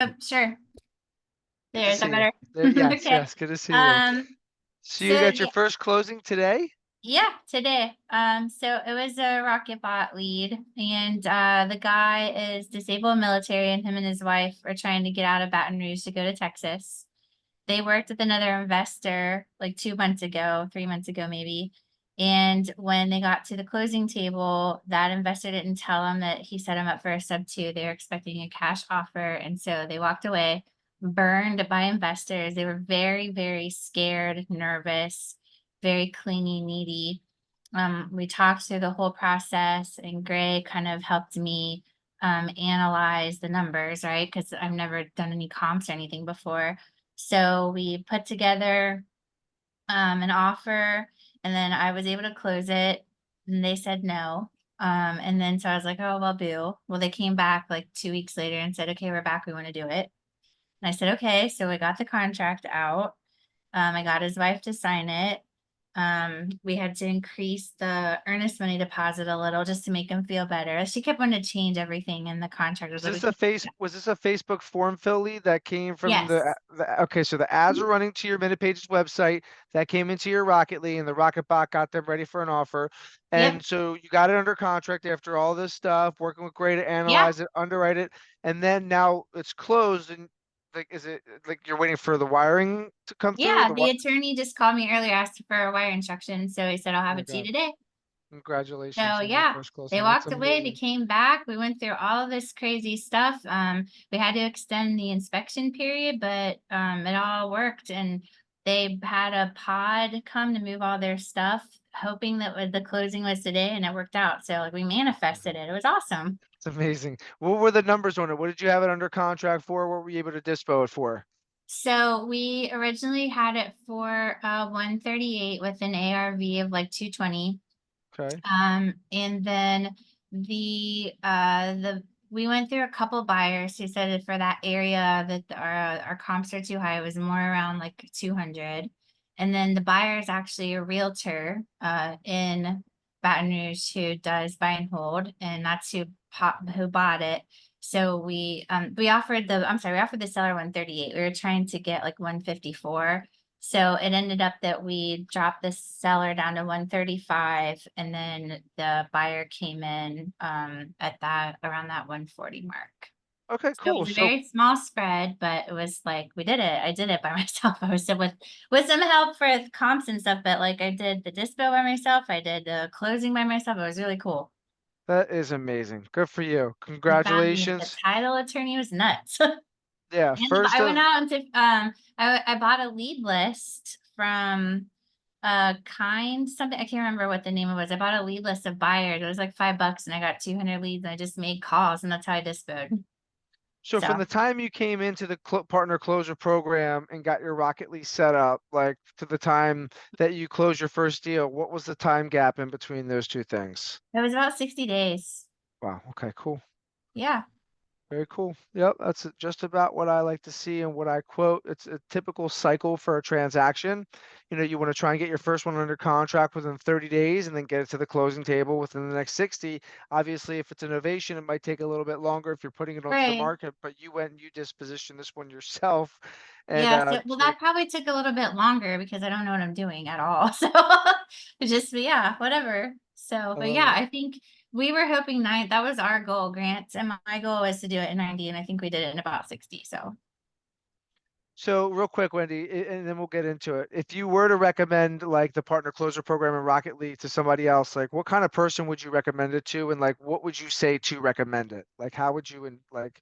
Oh, sure. Good to There, is that see you. better? Yes, Okay. yes, good to see you. Um, So so you got your yeah, first closing today? yeah, today. So it was a rocket bot lead, and the guy is disabled military, and him and his wife are trying to get out of Baton Rouge to go to Texas. They worked with another investor like 2 months ago, 3 months ago, maybe. And when they got to the closing table, that investor didn't tell them that he set him up for a sub two. They were expecting a cash offer. And so they walked away, burned by investors. They were very, very scared, nervous, very clingy, needy. We talked through the whole process, and Gray kind of helped me analyze the numbers, right? Because I've never done any comps or anything before. So we put together an offer, and then I was able to close it, and they said no. And then so I was like, oh, well, boo. Well, they came back like 2 weeks later and said, okay, we're back. We want to do it. And I said, okay. So we got the contract out. I got his wife to sign it. We had to increase the earnest money deposit a little just to make him feel better. She kept wanting to change everything in the contract. I was Was like, we this a can't do face that. was this a Facebook form fill lead that came from Yes. okay, so the ads were running to your Minute Pages website that came into your Rocket Lead and the Rocket Bot got them ready for an offer. Yep. And so you got it under contract after all this stuff, working with Gray to Yeah. analyze it, underwrite it, and then now it's closed and like is it like you're waiting for the wiring to come through? Yeah. The attorney just called me earlier, asked for a wire instruction. So he said, I'll Oh have my it to you God. today. Congratulations So on your yeah, first they closing. That's walked away, they amazing. came back, we went through all of this crazy stuff. We had to extend the inspection period, but it all worked, and they had a pod come to move all their stuff, hoping that the closing was today, and it worked out. So like we manifested it. It was awesome. It's amazing. What were the numbers on it? What did you have it under contract for? What were you able to dispo it for? So we originally had it for 138 with an ARV of like 220. Okay. And then the we went through a couple buyers who said that for that area that our comps are too high. It was more around like 200. And then the buyer is actually a realtor in Baton Rouge who does buy and hold, and that's who bought it. So we offered the seller 138. We were trying to get like 154. So it ended up that we dropped the seller down to 135, and then the buyer came in at that around that 140 mark. Okay, So it cool. was a So very small spread, but it was like we did it. I did it by myself. I was with some help for comps and stuff, but like I did the dispo by myself. I did the closing by myself. It was really cool. that is amazing. Good for you. I found the Congratulations. title attorney was nuts. Yeah, And first I went of out and I bought a lead list from kind something. I can't remember what the name was. I bought a lead list of buyers. It was like $5 and I got 200 leads, and I just made calls, and that's how I dispoed. so from So the time you came into the partner closer program and got your Rocket League set up, like to the time that you closed your first deal, what was the time gap in between those two things? it was about 60 days. Wow. Okay, cool. Yeah. Very cool. Yep, that's just about what I like to see and what I quote. It's a typical cycle for a transaction. You know, you want to try and get your first one under contract within 30 days and then get it to the closing table within the next 60. Obviously, if it's innovation, it might take a little bit longer if you're putting it onto the Right. market, but you went and you dispositioned this one yourself. And Yeah. So, well, that probably took a little bit longer because I don't know what I'm doing at all. So it's just, yeah, whatever. So, I but love yeah, it. I think we were hoping that was our goal, Grant. And my goal was to do it in 90, and I think we did it in about 60. So, So real quick, Wendy, and then we'll get into it. If you were to recommend like the partner closer program in Rocket League to somebody else, like what kind of person would you recommend it to? And like, what would you say to recommend it? Like, how would you and like,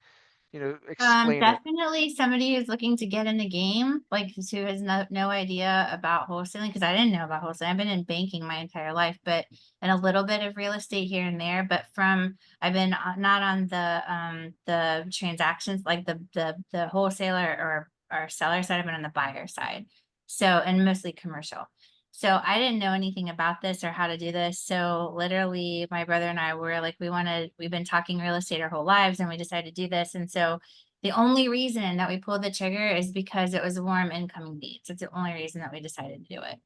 explain it? definitely somebody who's looking to get in the game, like who has no idea about wholesaling, because I didn't know about wholesaling. I've been in banking my entire life, but and a little bit of real estate here and there. But I've been not on the transactions like the wholesaler or seller side. I've been on the buyer side, so and mostly commercial. So I didn't know anything about this or how to do this. So literally my brother and I were like, we've been talking real estate our whole lives, and we decided to do this. And so the only reason that we pulled the trigger is because it was a warm incoming leads. It's the only reason that we decided to do it.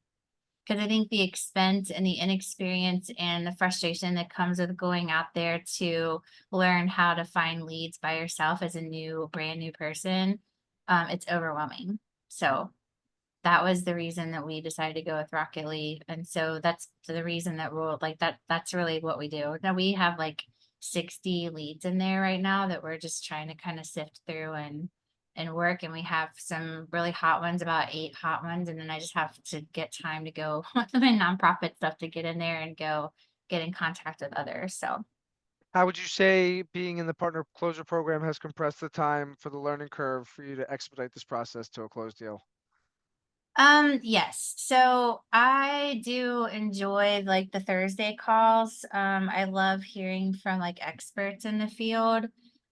Because I think the expense and the inexperience and the frustration that comes with going out there to learn how to find leads by yourself as a brand new person, it's overwhelming. So that was the reason that we decided to go with Rocket Lead. And so that's the reason that we'll like that's really what we do. Now we have like 60 leads in there right now that we're just trying to kind of sift through and work. And we have some really hot ones, about 8 hot ones. And then I just have to get time to go with the nonprofit stuff to get in there and go get in contact with others. So How would you say being in the partner closer program has compressed the time for the learning curve for you to expedite this process to a closed deal? yes. So I do enjoy like the Thursday calls. I love hearing from like experts in the field.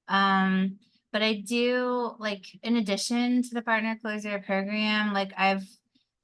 Um, but I do like in addition to the partner closer program, like I've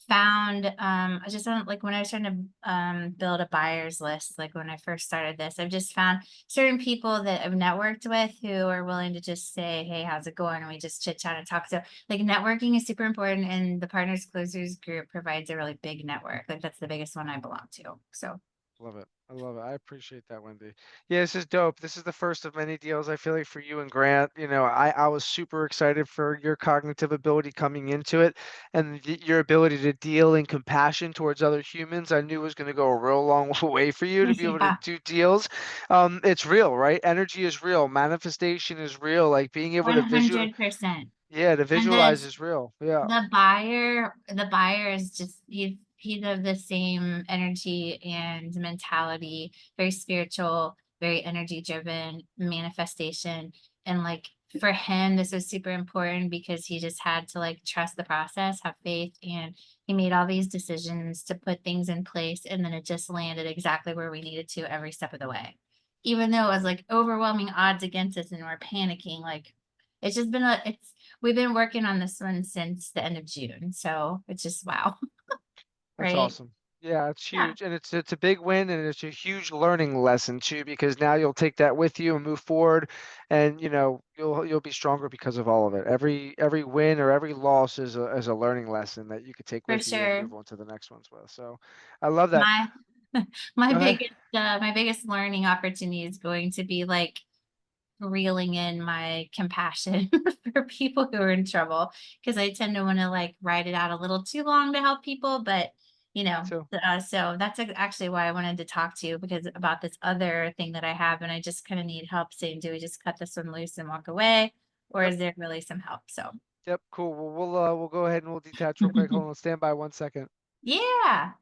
found I just don't like when I was trying to build a buyer's list, like when I first started this, I've just found certain people that I've networked with who are willing to just say, hey, how's it going? And we just chit chat and talk. So like networking is super important, and the partners closers group provides a really big network. Like that's the biggest one I belong to. So Love it. I love it. I appreciate that, Wendy. Yeah, this is dope. This is the first of many deals. I feel like for you and Grant, I was super excited for your cognitive ability coming into it and your ability to deal in compassion towards other humans. I knew was going to go a real long way for you to be able to yeah, do deals. It's real, right? Energy is real. Manifestation is real. Like being able to 100%. yeah, to And visualize is real. Yeah, the buyer is just he's of the same energy and mentality, very spiritual, very energy driven manifestation. And like for him, this was super important because he just had to like trust the process, have faith, and he made all these decisions to put things in place, and then it just landed exactly where we needed to every step of the way. Even though it was like overwhelming odds against us and we're panicking, like it's just been it's we've been working on this one since the end of June, so it's just wow, that's right? awesome. Yeah, it's Yeah, huge, and it's a big win, and it's a huge learning lesson too, because now you'll take that with you and move forward, and you'll be stronger because of all of it. Every win or every loss is a learning lesson that you could take for with you and sure. move on to the next ones with. So, I love that. My Go ahead. my biggest learning opportunity is going to be like reeling in my compassion for people who are in trouble because I tend to want to like write it out a little too long to help people, but Me too. so that's actually why I wanted to talk to you because about this other thing that I have, and I just kind of need help saying, do we just cut this one loose and walk away, or Yep. is there really some help? So, Yep. Cool. Well, we'll go ahead and we'll detach real quick. Hold on. Stand by 1 second. yeah.